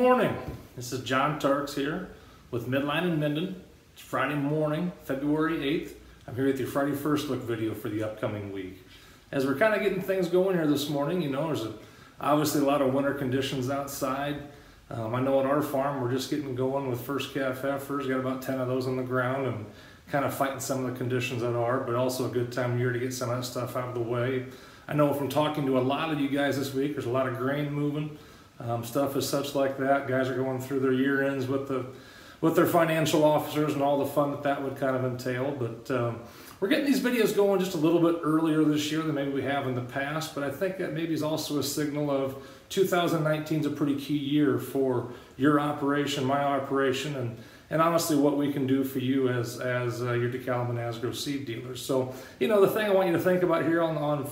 morning. This is John Tarks here with Midline and Minden. It's Friday morning, February 8th. I'm here with your Friday First Look video for the upcoming week. As we're kind of getting things going here this morning, you know, there's obviously a lot of winter conditions outside. I know at our farm we're just getting going with first calf heifers. Got about 10 of those on the ground and kind of fighting some of the conditions that are, but also a good time of year to get some of that stuff out of the way. I know from talking to a lot of you guys this week, there's a lot of grain moving. Stuff is such like that. Guys are going through their year ends with their financial officers and all the fun that would kind of entail. But we're getting these videos going just a little bit earlier this year than maybe we have in the past. But I think that maybe is also a signal of 2019 is a pretty key year for your operation, my operation, and honestly what we can do for you as your DeKalb and Asgrow seed dealers. So, you know, the thing I want you to think about here on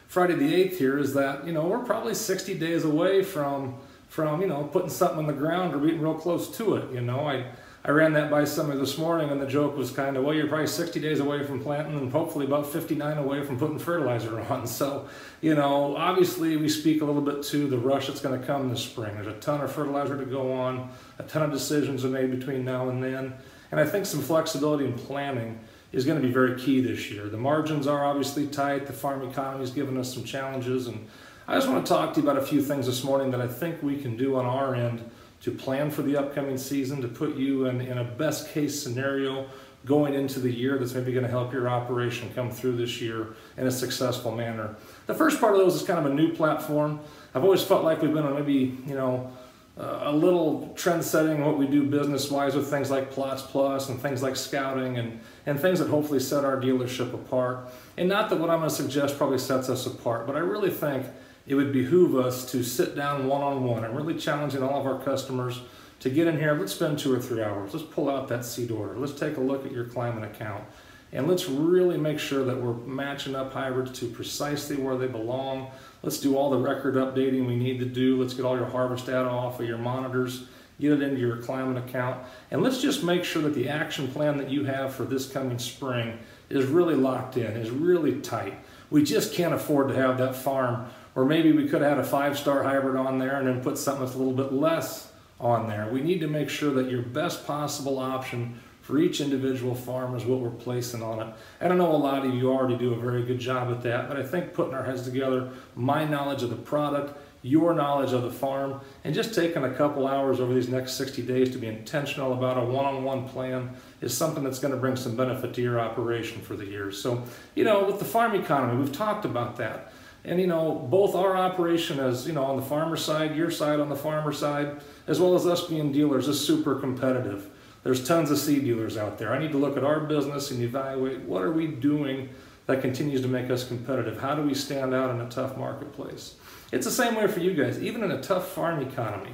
Friday the 8th here is that, you know, we're probably 60 days away from you know, putting something on the ground or being real close to it. You know, I ran that by somebody this morning and the joke was kind of, well, you're probably 60 days away from planting and hopefully about 59 away from putting fertilizer on. So, you know, obviously we speak a little bit to the rush that's going to come this spring. There's a ton of fertilizer to go on, a ton of decisions are made between now and then. And I think some flexibility in planning is going to be very key this year. The margins are obviously tight. The farm economy is giving us some challenges. And I just want to talk to you about a few things this morning that I think we can do on our end to plan for the upcoming season, to put you in a best case scenario going into the year that's maybe going to help your operation come through this year in a successful manner. The first part of those is kind of a new platform. I've always felt like we've been on maybe, you know, a little trend setting what we do business-wise with things like Plots Plus and things like scouting and things that hopefully set our dealership apart. And not that what I'm going to suggest probably sets us apart, but I really think it would behoove us to sit down one-on-one. I'm really challenging all of our customers to get in here. Let's spend 2 or 3 hours. Let's pull out that seed order. Let's take a look at your climate account. And let's really make sure that we're matching up hybrids to precisely where they belong. Let's do all the record updating we need to do. Let's get all your harvest data off of your monitors, get it into your climate account, and let's just make sure that the action plan that you have for this coming spring is really locked in, is really tight. We just can't afford to have that farm, or maybe we could have had a 5-star hybrid on there and then put something that's a little bit less on there. We need to make sure that your best possible option for each individual farm is what we're placing on it. And I know a lot of you already do a very good job at that, but I think putting our heads together, my knowledge of the product, your knowledge of the farm, and just taking a couple hours over these next 60 days to be intentional about a one-on-one plan is something that's going to bring some benefit to your operation for the year. So, you know, with the farm economy, we've talked about that. And, you know, both our operation as, you know, on the farmer side, your side on the farmer side, as well as us being dealers is super competitive. There's tons of seed dealers out there. I need to look at our business and evaluate what are we doing that continues to make us competitive. How do we stand out in a tough marketplace? It's the same way for you guys. Even in a tough farm economy,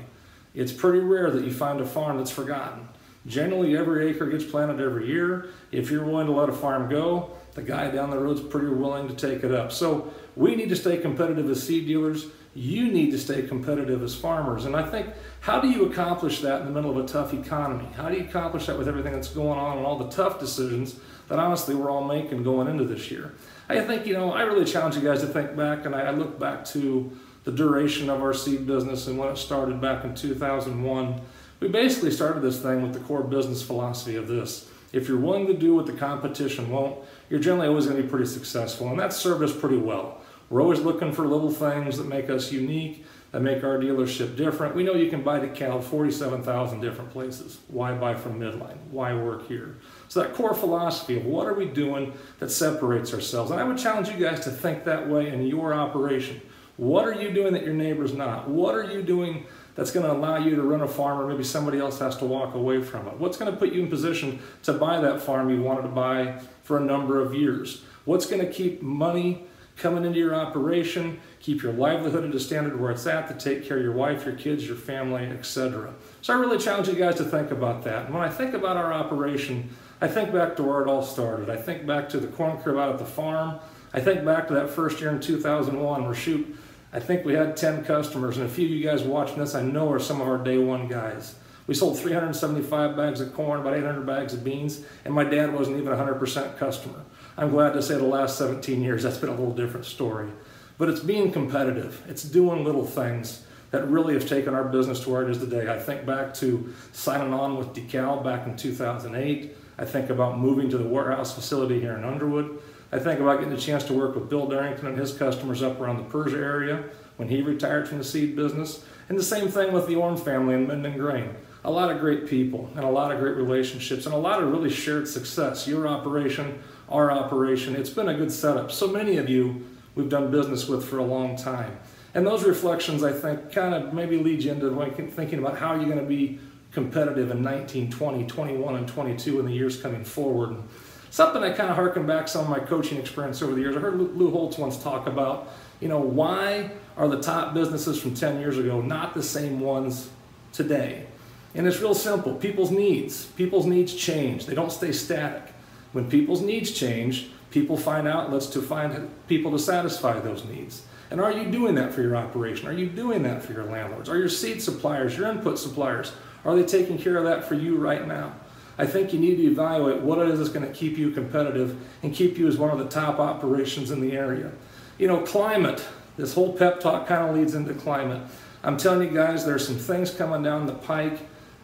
it's pretty rare that you find a farm that's forgotten. Generally, every acre gets planted every year. If you're willing to let a farm go, the guy down the road's pretty willing to take it up. So we need to stay competitive as seed dealers. You need to stay competitive as farmers. And I think, how do you accomplish that in the middle of a tough economy? How do you accomplish that with everything that's going on and all the tough decisions that honestly we're all making going into this year? I think, you know, I really challenge you guys to think back, and I look back to the duration of our seed business and when it started back in 2001. We basically started this thing with the core business philosophy of this. If you're willing to do what the competition won't, you're generally always going to be pretty successful, and that's served us pretty well. We're always looking for little things that make us unique, that make our dealership different. We know you can buy DeKalb 47,000 different places. Why buy from Midline? Why work here? So that core philosophy of what are we doing that separates ourselves? And I would challenge you guys to think that way in your operation. What are you doing that your neighbor's not? What are you doing that's going to allow you to run a farm or maybe somebody else has to walk away from it? What's going to put you in position to buy that farm you wanted to buy for a number of years? What's going to keep money coming into your operation, keep your livelihood at a standard where it's at, to take care of your wife, your kids, your family, etc. So I really challenge you guys to think about that. And when I think about our operation, I think back to where it all started. I think back to the corn crib out at the farm. I think back to that first year in 2001 where, shoot, I think we had 10 customers, and a few of you guys watching this I know are some of our day one guys. We sold 375 bags of corn, about 800 bags of beans, and my dad wasn't even a 100% customer. I'm glad to say the last 17 years that's been a little different story. But it's being competitive. It's doing little things that really have taken our business to where it is today. I think back to signing on with DeKalb back in 2008. I think about moving to the warehouse facility here in Underwood. I think about getting a chance to work with Bill Darrington and his customers up around the Persia area when he retired from the seed business. And the same thing with the Orm family in Minden Grain. A lot of great people and a lot of great relationships and a lot of really shared success. Your operation, our operation, it's been a good setup. So many of you we've done business with for a long time. And those reflections, I think, kind of maybe lead you into thinking about how you're going to be competitive in 19, 20, 21, and 22 in the years coming forward. And something I kind of harken back some of my coaching experience over the years. I heard Lou Holtz once talk about, why are the top businesses from 10 years ago not the same ones today? And it's real simple. People's needs change. They don't stay static. When people's needs change, people find outlets to find people to satisfy those needs. And are you doing that for your operation? Are you doing that for your landlords? Are your seed suppliers, your input suppliers, are they taking care of that for you right now? I think you need to evaluate what it is that's going to keep you competitive and keep you as one of the top operations in the area. Climate, this whole pep talk kind of leads into climate. I'm telling you guys, there's some things coming down the pike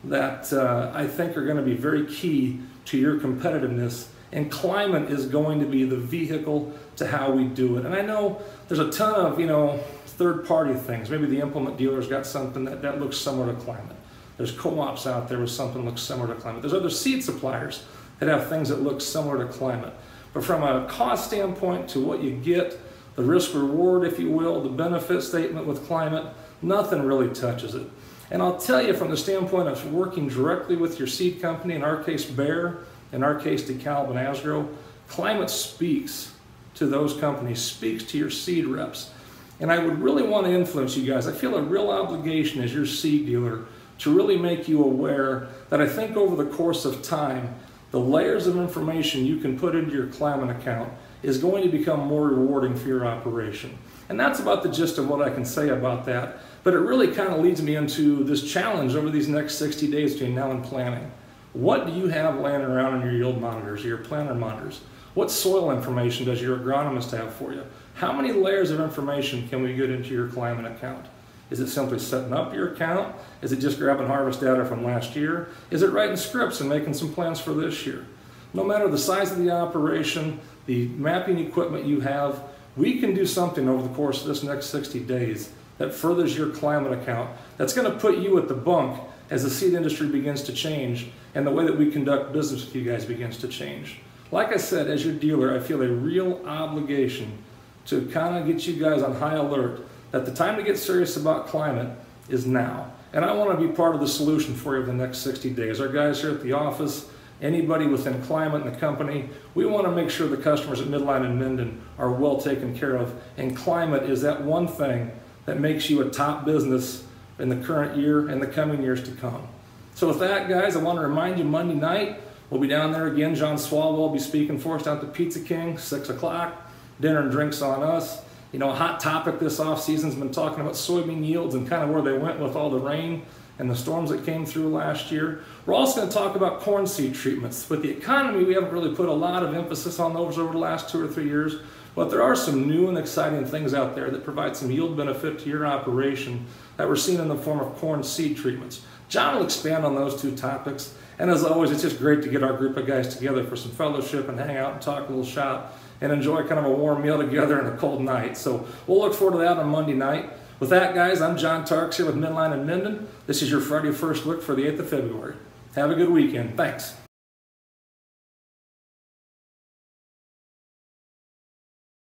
that I think are going to be very key to your competitiveness. And climate is going to be the vehicle to how we do it. And I know there's a ton of, third-party things. Maybe the implement dealer's got something that looks similar to climate. There's co-ops out there with something that looks similar to climate. There's other seed suppliers that have things that look similar to climate. But from a cost standpoint to what you get, the risk-reward, if you will, the benefit statement with climate, nothing really touches it. And I'll tell you from the standpoint of working directly with your seed company, in our case Bayer, in our case DeKalb and Asgrow, climate speaks to those companies, speaks to your seed reps. And I would really want to influence you guys. I feel a real obligation as your seed dealer to really make you aware that I think over the course of time, the layers of information you can put into your climate account is going to become more rewarding for your operation. And that's about the gist of what I can say about that. But it really kind of leads me into this challenge over these next 60 days between now and planning. What do you have laying around in your yield monitors or your planter monitors? What soil information does your agronomist have for you? How many layers of information can we get into your climate account? Is it simply setting up your account? Is it just grabbing harvest data from last year? Is it writing scripts and making some plans for this year? No matter the size of the operation, the mapping equipment you have, we can do something over the course of this next 60 days that furthers your climate account. That's going to put you at the bunk as the seed industry begins to change and the way that we conduct business with you guys begins to change. Like I said, as your dealer, I feel a real obligation to kind of get you guys on high alert that the time to get serious about climate is now. And I want to be part of the solution for you over the next 60 days. Our guys here at the office, anybody within climate in the company, we want to make sure the customers at Midline and Minden are well taken care of. And climate is that one thing that makes you a top business in the current year and the coming years to come. So with that, guys, I want to remind you Monday night, we'll be down there again. John Swalwell will be speaking for us down at the Pizza King, 6 o'clock. Dinner and drinks on us. A hot topic this off-season's been talking about soybean yields and kind of where they went with all the rain and the storms that came through last year. We're also going to talk about corn seed treatments. With the economy, we haven't really put a lot of emphasis on those over the last 2 or 3 years, but there are some new and exciting things out there that provide some yield benefit to your operation that we're seeing in the form of corn seed treatments. John will expand on those 2 topics, and as always, it's just great to get our group of guys together for some fellowship and hang out and talk a little shop and enjoy kind of a warm meal together on a cold night. So we'll look forward to that on Monday night. With that, guys, I'm John Tarks here with Midline and Minden. This is your Friday First Look for the 8th of February. Have a good weekend. Thanks.